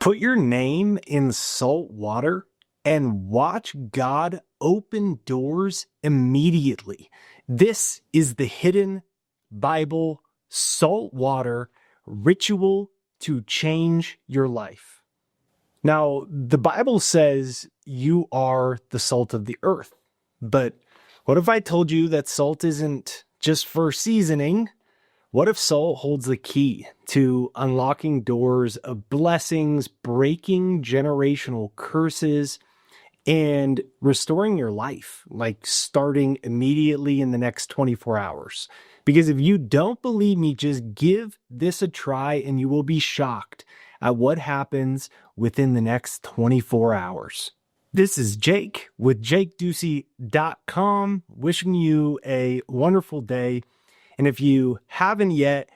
Put your name in salt water and watch God open doors immediately. This is the hidden Bible saltwater ritual to change your life. Now, the Bible says you are the salt of the earth. But what if I told you that salt isn't just for seasoning? What if salt holds the key to unlocking doors of blessings, breaking generational curses, and restoring your life, like starting immediately in the next 24 hours? Because if you don't believe me, just give this a try and you will be shocked at what happens within the next 24 hours. This is Jake with JakeDucey.com, wishing you a wonderful day. And if you haven't yet,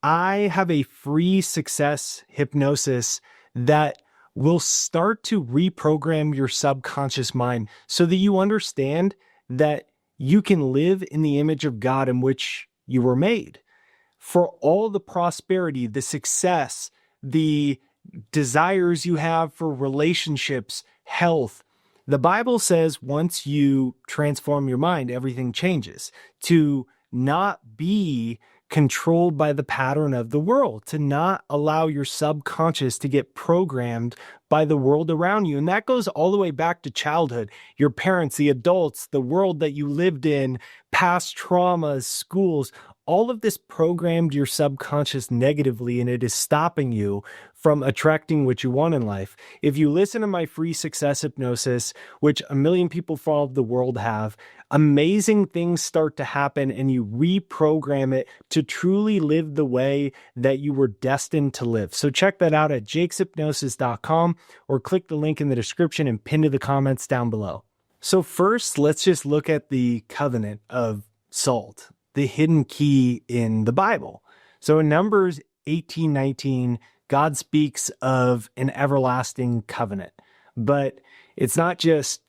I have a free success hypnosis that will start to reprogram your subconscious mind so that you understand that you can live in the image of God in which you were made. For all the prosperity, the success, the desires you have for relationships, health, the Bible says once you transform your mind, everything changes. To not be controlled by the pattern of the world, to not allow your subconscious to get programmed by the world around you. And that goes all the way back to childhood, your parents, the adults, the world that you lived in, past traumas, schools. All of this programmed your subconscious negatively, and it is stopping you from attracting what you want in life. If you listen to my free success hypnosis, which 1 million people from all over the world have, amazing things start to happen and you reprogram it to truly live the way that you were destined to live. So check that out at jakeshypnosis.com or click the link in the description and pin to the comments down below. So first, let's just look at the covenant of salt, the hidden key in the Bible. So in Numbers 18:19, God speaks of an everlasting covenant, but it's not just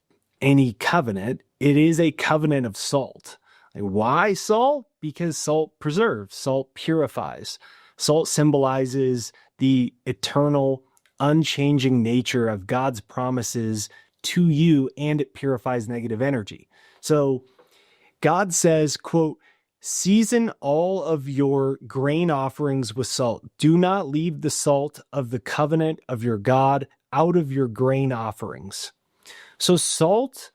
any covenant. It is a covenant of salt. Like, why salt? Because salt preserves, salt purifies. Salt symbolizes the eternal, unchanging nature of God's promises to you, and it purifies negative energy. So God says, quote, "Season all of your grain offerings with salt. Do not leave the salt of the covenant of your God out of your grain offerings." So salt,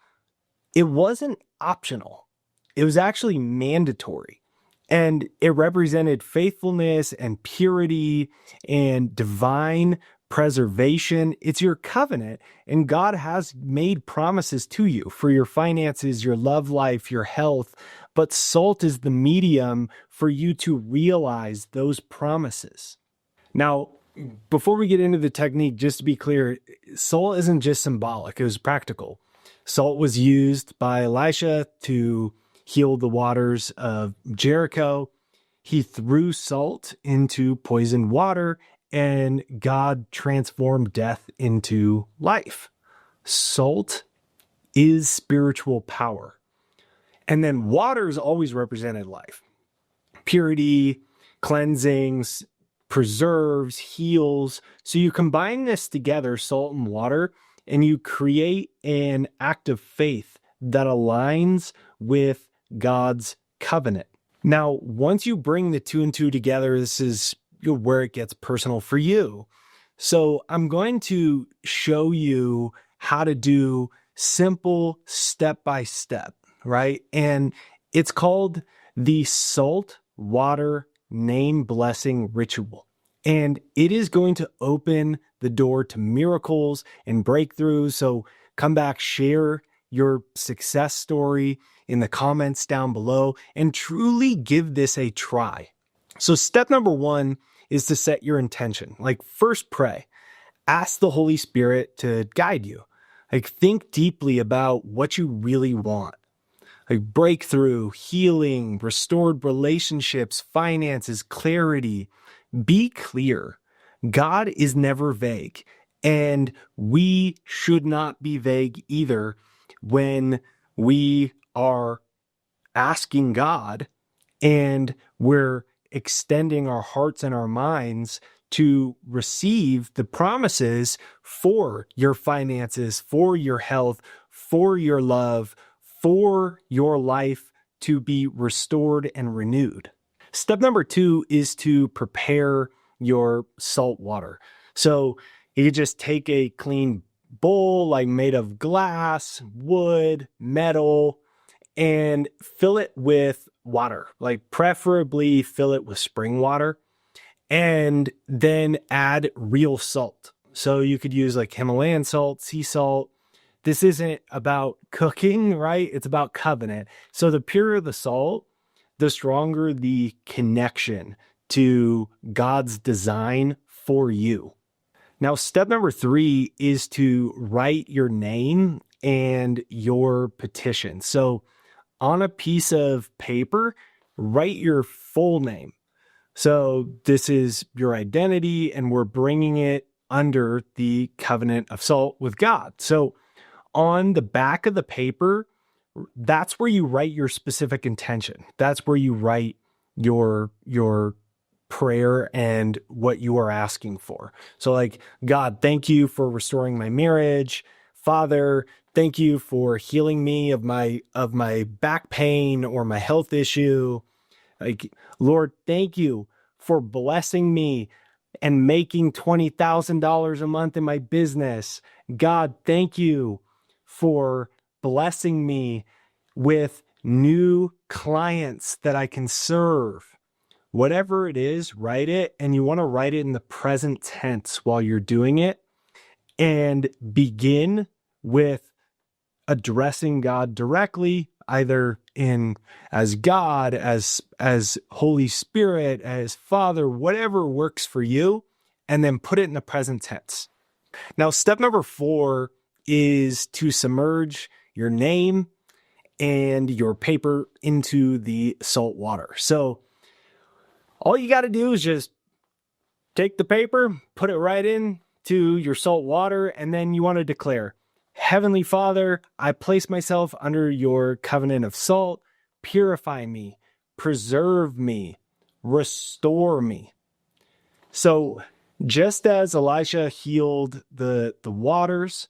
it wasn't optional. It was actually mandatory. And it represented faithfulness and purity and divine preservation. It's your covenant, and God has made promises to you for your finances, your love life, your health, but salt is the medium for you to realize those promises. Now, before we get into the technique, just to be clear, salt isn't just symbolic, it was practical. Salt was used by Elisha to heal the waters of Jericho. He threw salt into poisoned water, and God transformed death into life. Salt is spiritual power. And then water is always represented life. Purity, cleansings, preserves, heals. So you combine this together, salt and water, and you create an act of faith that aligns with God's covenant. Now, once you bring the two and two together, this is where it gets personal for you. So I'm going to show you how to do simple step-by-step, right? And it's called the salt water name blessing ritual. And it is going to open the door to miracles and breakthroughs. So come back, share your success story in the comments down below, and truly give this a try. So step number one is to set your intention. Like, first pray. Ask the Holy Spirit to guide you. Like, think deeply about what you really want. Like breakthrough, healing, restored relationships, finances, clarity. Be clear. God is never vague, and we should not be vague either when we are asking God and we're extending our hearts and our minds to receive the promises for your finances, for your health, for your love, for your life to be restored and renewed. Step number 2 is to prepare your salt water. So you could just take a clean bowl, like made of glass, wood, metal, and fill it with water, like preferably fill it with spring water, and then add real salt. So you could use like Himalayan salt, sea salt. This isn't about cooking, right? It's about covenant. So the purer the salt, the stronger the connection to God's design for you. Now, step number 3 is to write your name and your petition. So on a piece of paper, write your full name. So this is your identity, and we're bringing it under the covenant of salt with God. So on the back of the paper, that's where you write your specific intention. That's where you write your prayer and what you are asking for. So like, God, thank you for restoring my marriage. Father, thank you for healing me of my back pain or my health issue. Like, Lord, thank you for blessing me and making $20,000 a month in my business. God, thank you for blessing me with new clients that I can serve. Whatever it is, write it, and you want to write it in the present tense while you're doing it, and begin with addressing God directly, either in as God, as Holy Spirit, as Father, whatever works for you, and then put it in the present tense. Now, step number 4 is to submerge your name and your paper into the salt water. So all you got to do is just take the paper, put it right into your salt water, and then you want to declare, Heavenly Father, I place myself under your covenant of salt. Purify me, preserve me, restore me. So just as Elisha healed the waters,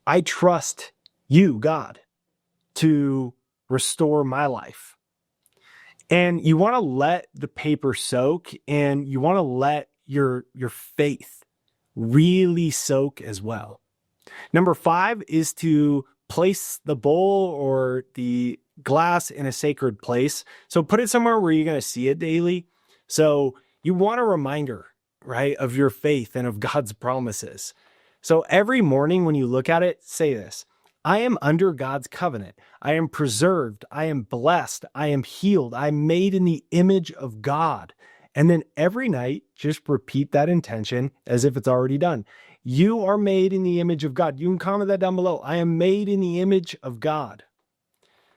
I trust you, God, to restore my life. And you want to let the paper soak, and you want to let your faith really soak as well. Number 5 is to place the bowl or the glass in a sacred place. So put it somewhere where you're going to see it daily. So you want a reminder, right, of your faith and of God's promises. So every morning when you look at it, say this: I am under God's covenant. I am preserved. I am blessed. I am healed. I'm made in the image of God. And then every night, just repeat that intention as if it's already done. You are made in the image of God. You can comment that down below. I am made in the image of God.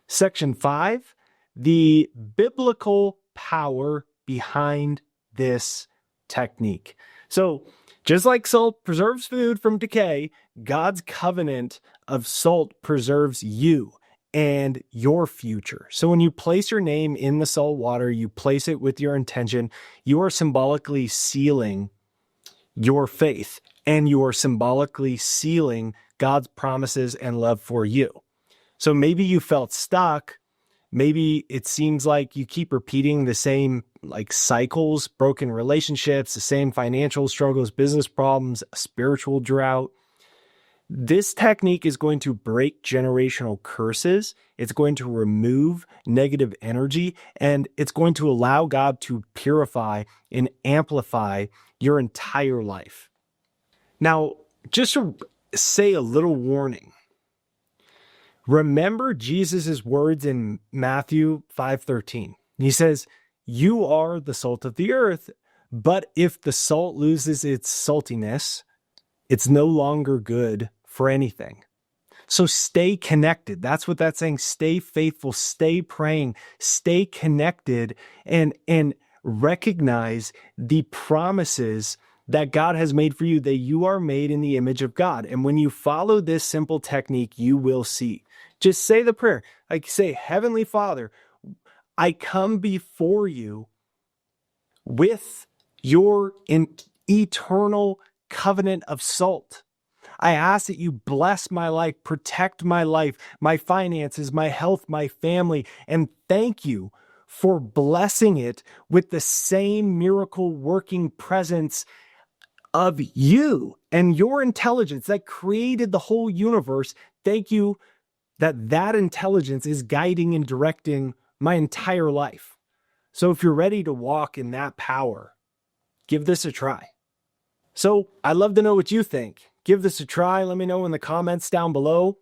Section 5, the biblical power behind this technique. So just like salt preserves food from decay, God's covenant of salt preserves you and your future. So when you place your name in the salt water, you place it with your intention, you are symbolically sealing your faith, and you are symbolically sealing God's promises and love for you. So maybe you felt stuck. Maybe it seems like you keep repeating the same like cycles, broken relationships, the same financial struggles, business problems, spiritual drought. This technique is going to break generational curses. It's going to remove negative energy, and it's going to allow God to purify and amplify your entire life. Now, just to say a little warning, remember Jesus' words in Matthew 5:13. He says, "You are the salt of the earth, but if the salt loses its saltiness, it's no longer good for anything." So stay connected. That's what that's saying. Stay faithful, stay praying, stay connected, and recognize the promises that God has made for you, that you are made in the image of God. And when you follow this simple technique, you will see. Just say the prayer. Like say, Heavenly Father, I come before you with your eternal covenant of salt. I ask that you bless my life, protect my life, my finances, my health, my family, and thank you for blessing it with the same miracle working presence of you and your intelligence that created the whole universe. Thank you that intelligence is guiding and directing my entire life. So if you're ready to walk in that power, give this a try. So I'd love to know what you think. Give this a try. Let me know in the comments down below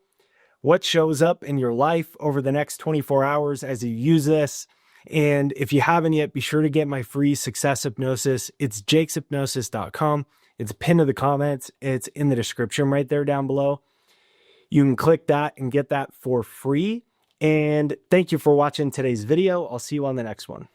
what shows up in your life over the next 24 hours as you use this. And if you haven't yet, be sure to get my free success hypnosis. It's jakeshypnosis.com. It's pinned to the comments. It's in the description right there down below. You can click that and get that for free. And thank you for watching today's video. I'll see you on the next one.